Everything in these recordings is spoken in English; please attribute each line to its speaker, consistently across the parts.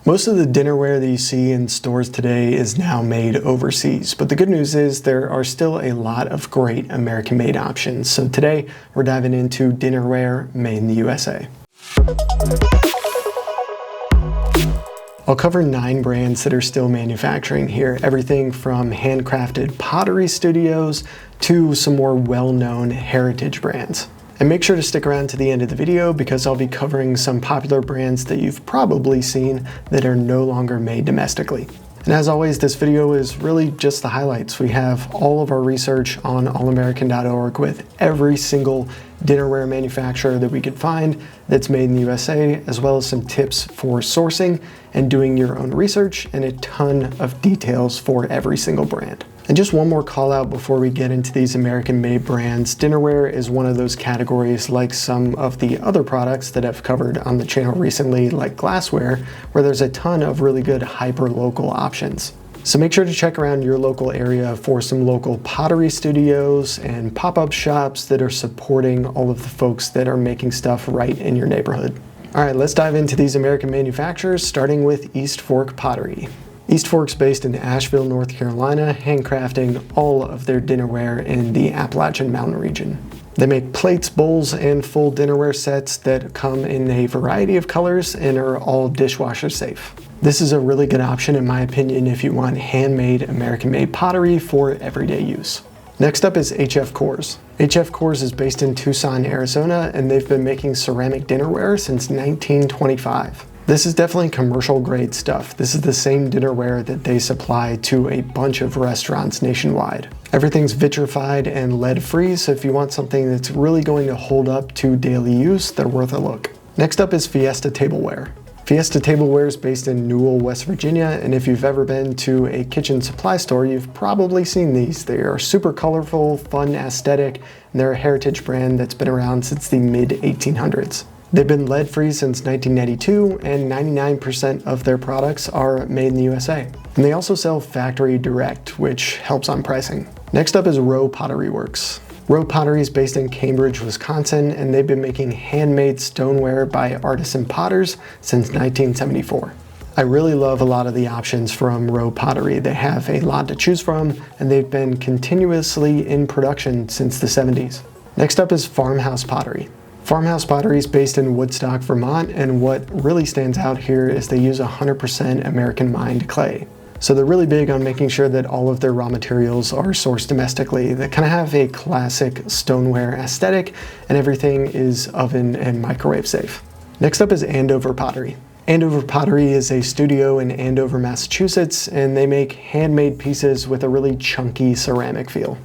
Speaker 1: Most of the dinnerware that you see in stores today is now made overseas, but the good news is there are still a lot of great American-made options. So today we're diving into dinnerware made in the USA. I'll cover 9 brands that are still manufacturing here, everything from handcrafted pottery studios to some more well-known heritage brands. And make sure to stick around to the end of the video because I'll be covering some popular brands that you've probably seen that are no longer made domestically. And as always, this video is really just the highlights. We have all of our research on allamerican.org with every single dinnerware manufacturer that we could find that's made in the USA, as well as some tips for sourcing and doing your own research and a ton of details for every single brand. And just one more call out before we get into these American-made brands. Dinnerware is one of those categories like some of the other products that I've covered on the channel recently, like glassware, where there's a ton of really good hyper-local options. So make sure to check around your local area for some local pottery studios and pop-up shops that are supporting all of the folks that are making stuff right in your neighborhood. All right, let's dive into these American manufacturers, starting with East Fork Pottery. East Fork's based in Asheville, North Carolina, handcrafting all of their dinnerware in the Appalachian Mountain region. They make plates, bowls, and full dinnerware sets that come in a variety of colors and are all dishwasher safe. This is a really good option in my opinion if you want handmade American-made pottery for everyday use. Next up is HF Cores. HF Cores is based in Tucson, Arizona, and they've been making ceramic dinnerware since 1925. This is definitely commercial grade stuff. This is the same dinnerware that they supply to a bunch of restaurants nationwide. Everything's vitrified and lead free, so if you want something that's really going to hold up to daily use, they're worth a look. Next up is Fiesta Tableware. Fiesta Tableware is based in Newell, West Virginia, and if you've ever been to a kitchen supply store, you've probably seen these. They are super colorful, fun, aesthetic, and they're a heritage brand that's been around since the mid-1800s. They've been lead-free since 1992, and 99% of their products are made in the USA. And they also sell factory direct, which helps on pricing. Next up is Rowe Pottery Works. Rowe Pottery is based in Cambridge, Wisconsin, and they've been making handmade stoneware by artisan potters since 1974. I really love a lot of the options from Rowe Pottery. They have a lot to choose from, and they've been continuously in production since the 70s. Next up is Farmhouse Pottery. Farmhouse Pottery is based in Woodstock, Vermont, and what really stands out here is they use 100% American mined clay. So they're really big on making sure that all of their raw materials are sourced domestically. They kind of have a classic stoneware aesthetic, and everything is oven and microwave safe. Next up is Andover Pottery. Andover Pottery is a studio in Andover, Massachusetts, and they make handmade pieces with a really chunky ceramic feel.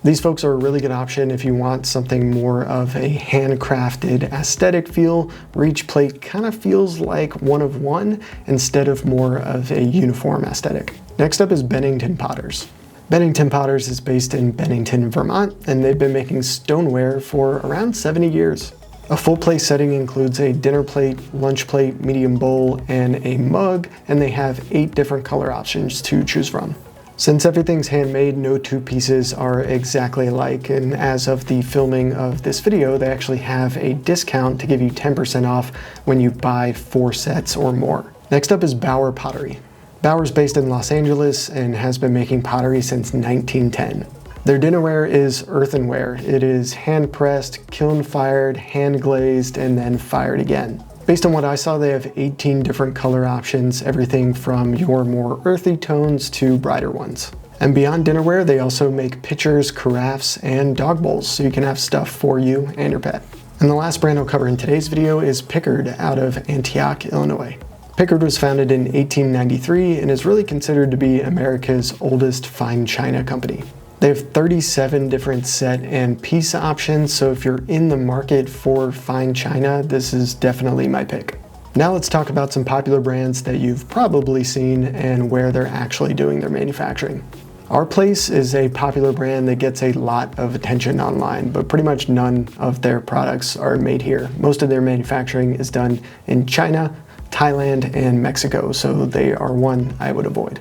Speaker 1: These folks are a really good option if you want something more of a handcrafted aesthetic feel, where each plate kind of feels like one of one instead of more of a uniform aesthetic. Next up is Bennington Potters. Bennington Potters is based in Bennington, Vermont, and they've been making stoneware for around 70 years. A full plate setting includes a dinner plate, lunch plate, medium bowl, and a mug, and they have 8 different color options to choose from. Since everything's handmade, no 2 pieces are exactly alike, and as of the filming of this video, they actually have a discount to give you 10% off when you buy 4 sets or more. Next up is Bauer Pottery. Bauer's based in Los Angeles and has been making pottery since 1910. Their dinnerware is earthenware. It is hand-pressed, kiln-fired, hand-glazed, and then fired again. Based on what I saw, they have 18 different color options, everything from your more earthy tones to brighter ones. And beyond dinnerware, they also make pitchers, carafes, and dog bowls, so you can have stuff for you and your pet. And the last brand I'll cover in today's video is Pickard out of Antioch, Illinois. Pickard was founded in 1893 and is really considered to be America's oldest fine china company. They have 37 different set and piece options, so if you're in the market for fine china, this is definitely my pick. Now let's talk about some popular brands that you've probably seen and where they're actually doing their manufacturing. Our Place is a popular brand that gets a lot of attention online, but pretty much none of their products are made here. Most of their manufacturing is done in China, Thailand, and Mexico, so they are one I would avoid.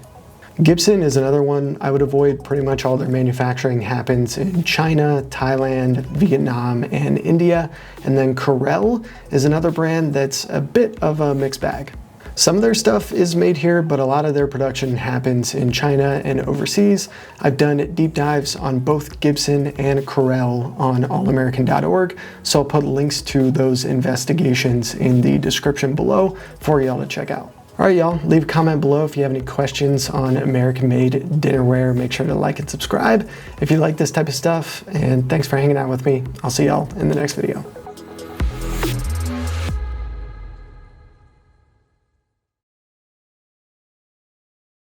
Speaker 1: Gibson is another one I would avoid. Pretty much all their manufacturing happens in China, Thailand, Vietnam, and India. And then Corel is another brand that's a bit of a mixed bag. Some of their stuff is made here, but a lot of their production happens in China and overseas. I've done deep dives on both Gibson and Corel on allamerican.org, so I'll put links to those investigations in the description below for y'all to check out. All right, y'all, leave a comment below if you have any questions on American-made dinnerware. Make sure to like and subscribe if you like this type of stuff, and thanks for hanging out with me. I'll see y'all in the next video.